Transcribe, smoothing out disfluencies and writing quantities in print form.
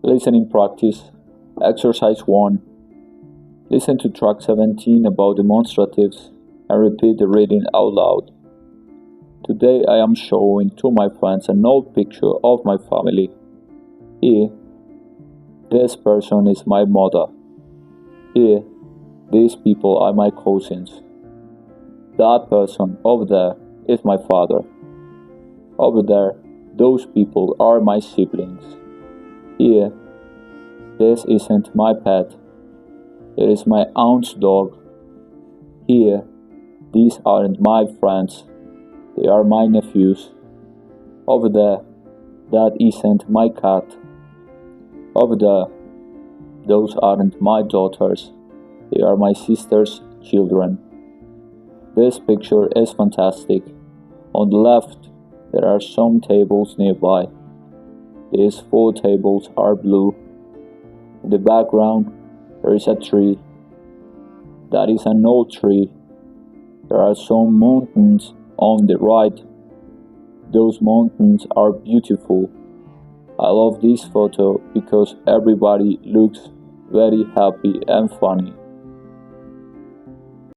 Listening practice. Exercise 1. Listen to track 17 about demonstratives and repeat the reading out loud. Today I am showing to my friends an old picture of my family. Here, this person is my mother. Here, these people are my cousins. That person over there is my father. Over there, those people are my siblings. Here, this isn't my pet. It is my aunt's dog. Here, these aren't my friends. They are my nephews. Over there, that isn't my cat. Over there, those aren't my daughters. They are my sister's children. This picture is fantastic. On the left, there are some tables nearby. These 4 tables are blue. In the background, there is a tree. That is an old tree. There are some mountains on the right. Those mountains are beautiful. I love this photo because everybody looks very happy and funny.